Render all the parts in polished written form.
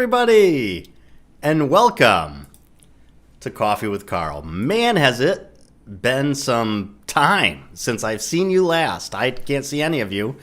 everybody, and welcome to Coffee with Carl. Man, has it been some time since I've seen you last. I can't see any of you,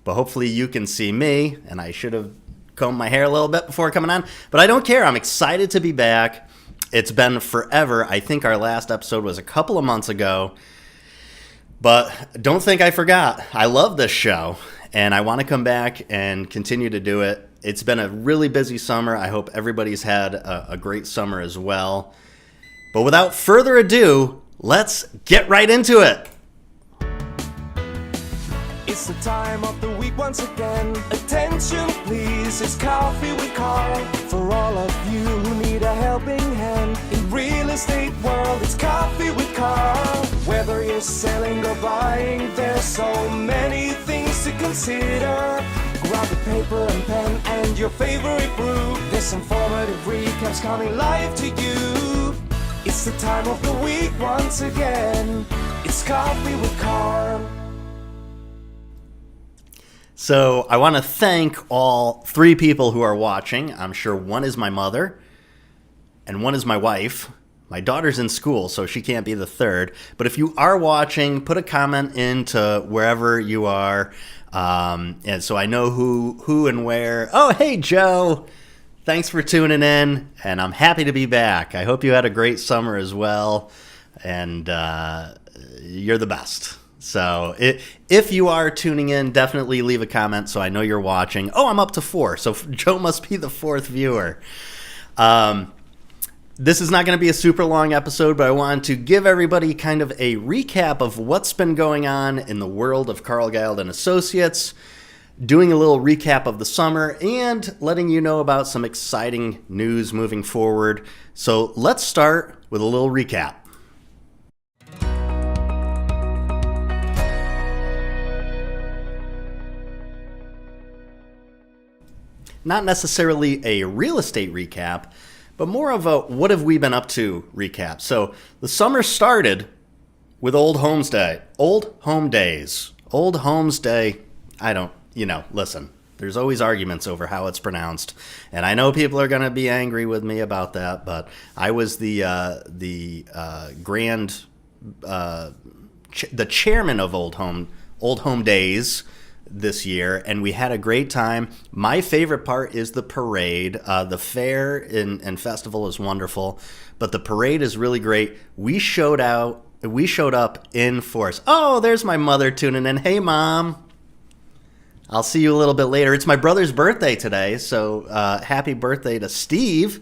but hopefully you can see me, and I should have combed my hair a little bit before coming on, but I don't care. I'm excited to be back. It's been forever. I think our last episode was a couple of months ago, but don't think I forgot. I love this show, and I want to come back and continue to do it. It's been a really busy summer. I hope everybody's had a great summer as well. But without further ado, let's get right into it. It's the time of the week once again. Attention please, it's Coffee with Carl. For all of you who need a helping hand in real estate world, it's Coffee with Carl. Whether you're selling or buying, there's so many things to consider. Grab a paper and pen and your favorite brew. This informative recaps coming live to you. It's the time of the week once again. It's Coffee with Carl. So I want to thank all three people who are watching. I'm sure one is my mother and one is my wife. My daughter's in school, so she can't be the third. But if you are watching, put a comment into wherever you are. And so I know who and where. Oh, hey, Joe. Thanks for tuning in, and I'm happy to be back. I hope you had a great summer as well, and you're the best. So if you are tuning in, definitely leave a comment so I know you're watching. Oh, I'm up to 4, so Joe must be the 4th viewer. This is not going to be a super long episode, but I wanted to give everybody kind of a recap of what's been going on in the world of Carl Gild and Associates, doing a little recap of the summer, and letting you know about some exciting news moving forward. So let's start with a little recap. Not necessarily a real estate recap, but more of a what have we been up to recap. So the summer started with Old Homes Day. Old Home Days. Old Homes Day. Listen, there's always arguments over how it's pronounced. And I know people are going to be angry with me about that, but I was the chairman of Old Home Days this year, and we had a great time. My favorite part is the parade. The fair and festival is wonderful, but the parade is really great. We showed up in force. Oh, there's my mother tuning in. Hey, Mom. I'll see you a little bit later. It's my brother's birthday today, so happy birthday to Steve.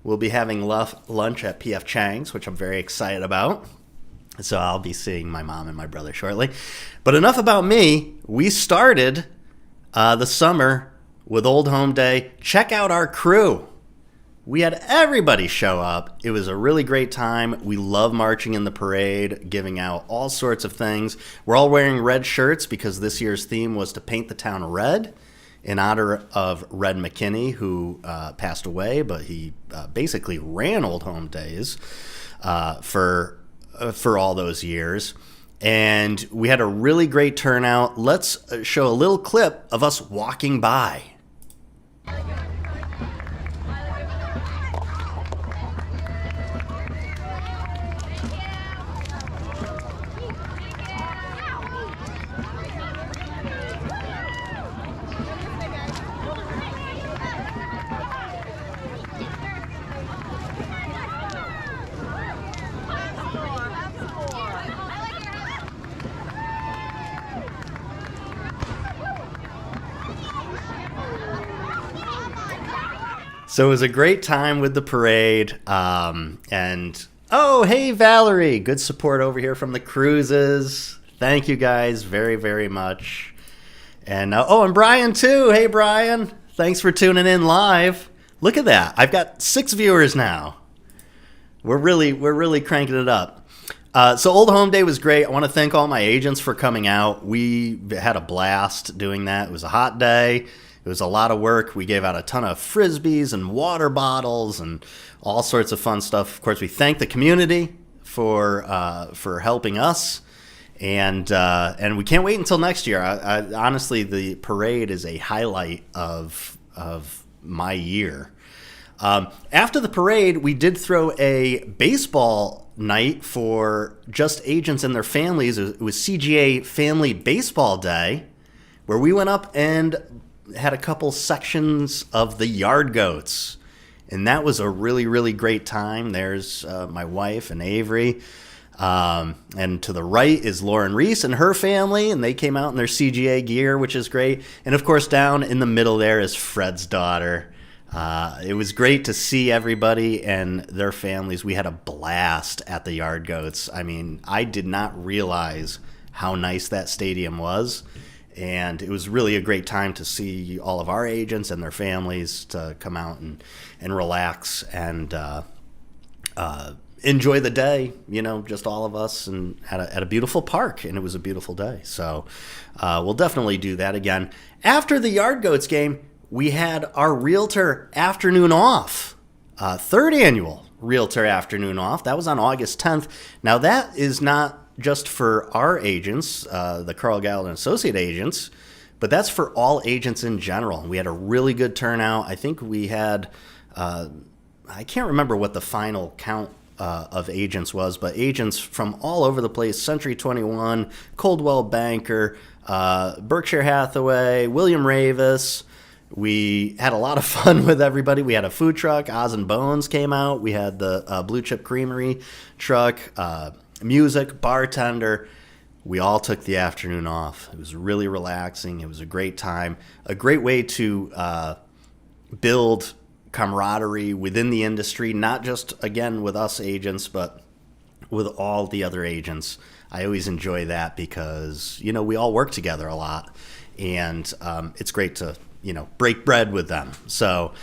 We'll be having lunch at P.F. Chang's, which I'm very excited about. So I'll be seeing my mom and my brother shortly. But enough about me. We started the summer with Old Home Day. Check out our crew. We had everybody show up. It was a really great time. We love marching in the parade, giving out all sorts of things. We're all wearing red shirts because this year's theme was to paint the town red in honor of Red McKinney, who passed away, but he basically ran Old Home Days for all those years. And we had a really great turnout. Let's show a little clip of us walking by. So it was a great time with the parade, and oh, hey, Valerie, good support over here from the cruises. Thank you guys very, very much. And and Brian too. Hey, Brian, thanks for tuning in live. Look at that. I've got 6 viewers now. We're really cranking it up. So Old Home Day was great. I want to thank all my agents for coming out. We had a blast doing that. It was a hot day. It was a lot of work. We gave out a ton of Frisbees and water bottles and all sorts of fun stuff. Of course, we thank the community for helping us, and we can't wait until next year. Honestly, the parade is a highlight of my year. After the parade, we did throw a baseball night for just agents and their families. It was CGA Family Baseball Day, where we went up and had a couple sections of the Yard Goats. And that was a really, really great time. There's my wife and Avery. And to the right is Lauren Reese and her family, and they came out in their CGA gear, which is great. And of course, down in the middle there is Fred's daughter. It was great to see everybody and their families. We had a blast at the Yard Goats. I mean, I did not realize how nice that stadium was. And it was really a great time to see all of our agents and their families to come out and relax and enjoy the day, just all of us, and at a beautiful park. And it was a beautiful day. So we'll definitely do that again. After the Yard Goats game, we had our Realtor Afternoon Off, third annual Realtor Afternoon Off. That was on August 10th. Now, that is not just for our agents, the Carl Gallo and Associate agents, but that's for all agents in general. We had a really good turnout. I think we had, I can't remember what the final count of agents was, but agents from all over the place: Century 21, Coldwell Banker, Berkshire Hathaway, William Ravis. We had a lot of fun with everybody. We had a food truck. Oz and Bones came out. We had the Blue Chip Creamery truck, music, bartender. We all took the afternoon off. It was really relaxing. It was a great time. A great way to build camaraderie within the industry, not just, again, with us agents, but with all the other agents. I always enjoy that because, we all work together a lot. And it's great to break bread with them. So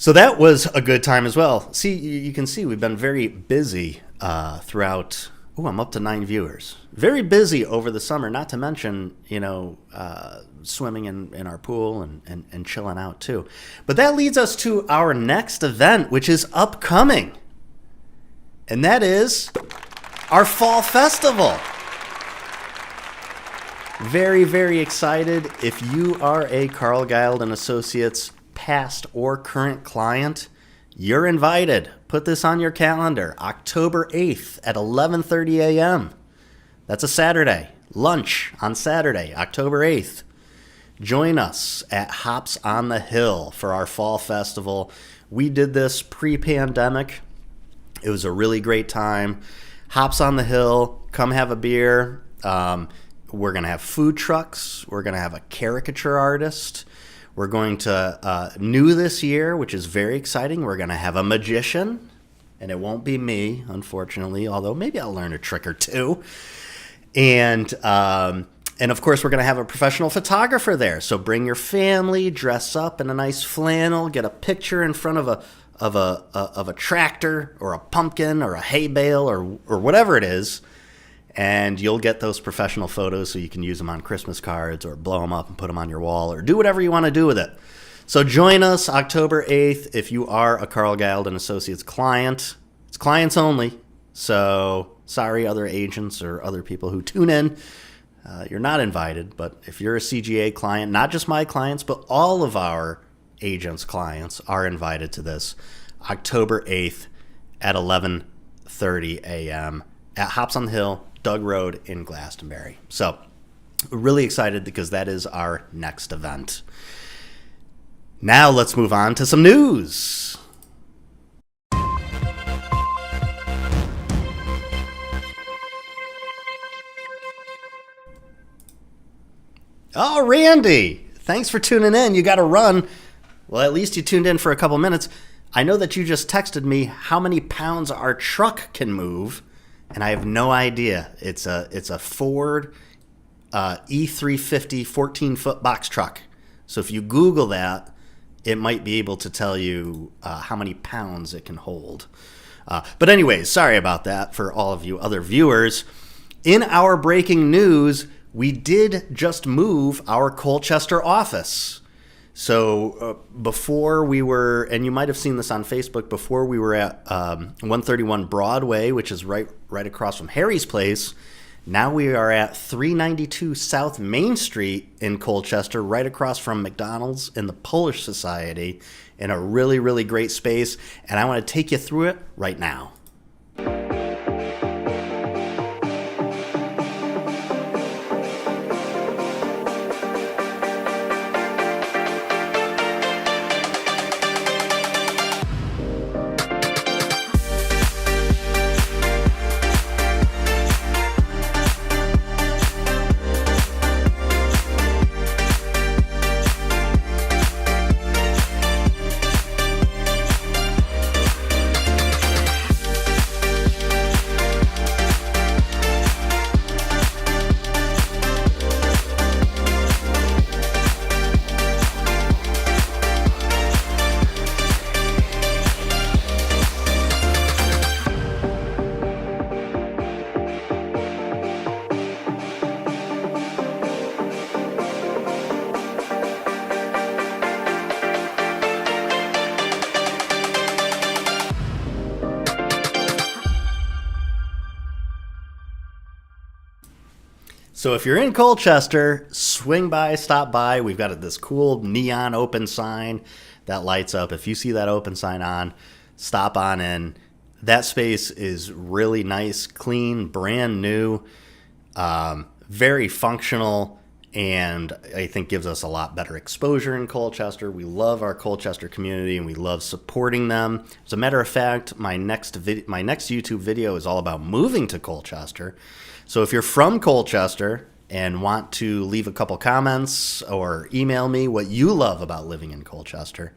that was a good time as well. See, you can see we've been very busy throughout. I'm up to 9 viewers. Very busy over the summer, not to mention, swimming in our pool and chilling out too. But that leads us to our next event, which is upcoming. And that is our Fall Festival. Very, very excited. If you are a Carl Guild and Associates past or current client, you're invited. Put this on your calendar. October 8th at 11:30 a.m. That's a Saturday. Lunch on Saturday, October 8th. Join us at Hops on the Hill for our Fall Festival. We did this pre-pandemic. It was a really great time. Hops on the Hill. Come have a beer. We're going to have food trucks. We're going to have a caricature artist. We're going to, new this year, which is very exciting, we're going to have a magician. And it won't be me, unfortunately, although maybe I'll learn a trick or two. And of course, we're going to have a professional photographer there. So bring your family, dress up in a nice flannel, get a picture in front of a tractor or a pumpkin or a hay bale or whatever it is. And you'll get those professional photos so you can use them on Christmas cards or blow them up and put them on your wall or do whatever you want to do with it. So join us October 8th if you are a Carl Guild and Associates client. It's clients only. So sorry, other agents or other people who tune in. You're not invited. But if you're a CGA client, not just my clients, but all of our agents' clients are invited to this October 8th at 11:30 a.m. at Hops on the Hill, Doug Road in Glastonbury. So we're really excited because that is our next event. Now let's move on to some news. Oh, Randy, thanks for tuning in. You got to run. Well, at least you tuned in for a couple minutes. I know that you just texted me how many pounds our truck can move. And I have no idea. It's a Ford E350 14-foot box truck. So if you Google that, it might be able to tell you how many pounds it can hold. But anyways, sorry about that for all of you other viewers. In our breaking news, we did just move our Colchester office. So before we were, and you might have seen this on Facebook, before we were at 131 Broadway, which is right across from Harry's place. Now we are at 392 South Main Street in Colchester, right across from McDonald's and the Polish Society, in a really, really great space. And I want to take you through it right now. So if you're in Colchester, swing by, stop by. We've got this cool neon open sign that lights up. If you see that open sign on, stop on in. That space is really nice, clean, brand new, very functional, and I think gives us a lot better exposure in Colchester. We love our Colchester community, and we love supporting them. As a matter of fact, my next YouTube video is all about moving to Colchester. So if you're from Colchester and want to leave a couple comments or email me what you love about living in Colchester,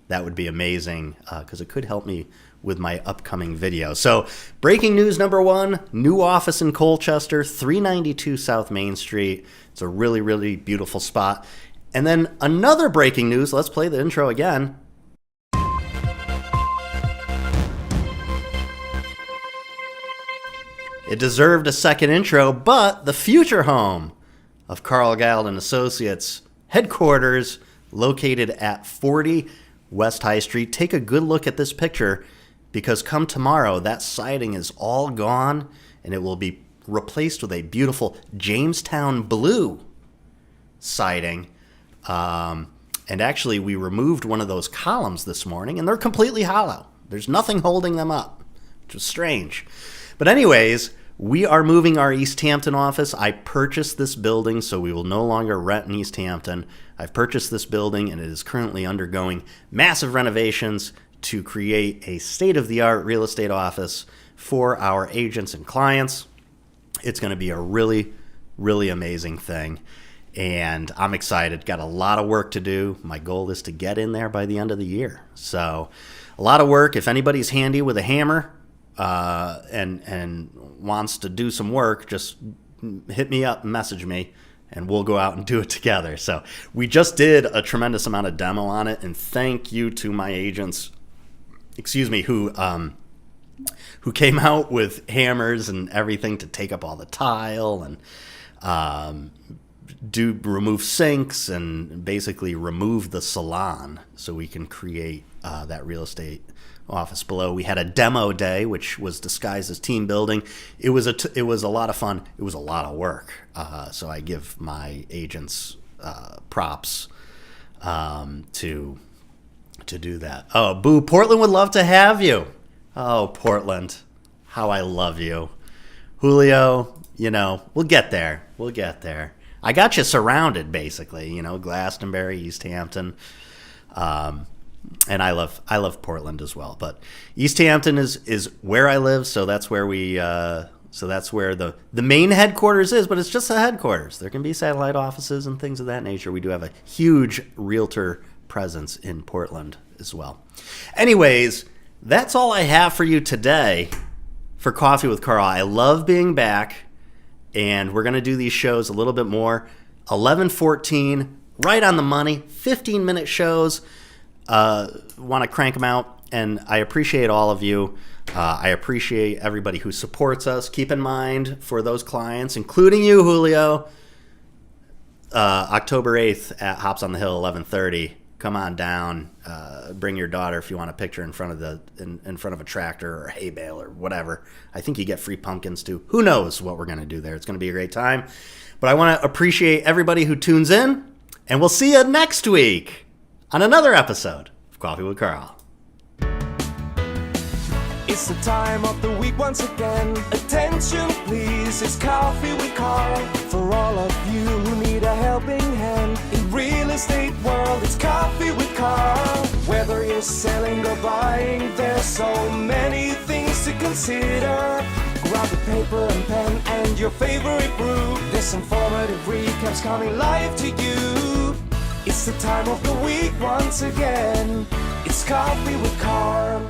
that would be amazing because it could help me with my upcoming video. So breaking news number one, new office in Colchester, 392 South Main Street. It's a really, really beautiful spot. And then another breaking news, let's play the intro again. It deserved a second intro, but the future home of Carl Gald and Associates headquarters located at 40 West High Street. Take a good look at this picture because come tomorrow, that siding is all gone and it will be replaced with a beautiful Jamestown blue siding. And actually, we removed one of those columns this morning and they're completely hollow. There's nothing holding them up, which was strange. But anyways, we are moving our East Hampton office. I purchased this building, so we will no longer rent in East Hampton. I've purchased this building, and it is currently undergoing massive renovations to create a state-of-the-art real estate office for our agents and clients. It's going to be a really, really amazing thing, and I'm excited. Got a lot of work to do. My goal is to get in there by the end of the year. So a lot of work. If anybody's handy with a hammer, and wants to do some work, just hit me up, message me, and we'll go out and do it together. So we just did a tremendous amount of demo on it, and thank you to my agents, who came out with hammers and everything to take up all the tile and remove sinks and basically remove the salon so we can create that real estate office below. We had a demo day, which was disguised as team building. It was a lot of fun. It was a lot of work. So I give my agents props to do that. Oh, boo! Portland would love to have you. Oh, Portland, how I love you, Julio. You know, we'll get there. We'll get there. I got you surrounded, basically. You know, Glastonbury, East Hampton. And I love Portland as well, but East Hampton is where I live, so that's where the main headquarters is, but it's just the headquarters. There can be satellite offices and things of that nature. We do have a huge realtor presence in Portland as well. Anyways, that's all I have for you today for Coffee with Carl. I love being back, and we're going to do these shows a little bit more. 11:14, right on the money, 15-minute shows. Want to crank them out, and I appreciate all of you. I appreciate everybody who supports us. Keep in mind for those clients, including you, Julio, October 8th at Hops on the Hill, 11:30. come on down. Bring your daughter if you want a picture in front of in front of a tractor or a hay bale or whatever. I think you get free pumpkins too. Who knows what we're going to do there? It's going to be a great time. But I want to appreciate everybody who tunes in, and we'll see you next week on another episode of Coffee with Carl. It's the time of the week once again. Attention please, it's Coffee with Carl. For all of you who need a helping hand in real estate world, it's Coffee with Carl. Whether you're selling or buying, there's so many things to consider. Grab a paper and pen and your favorite brew. This informative recaps coming live to you. It's the time of the week once again. It's Coffee with Carl.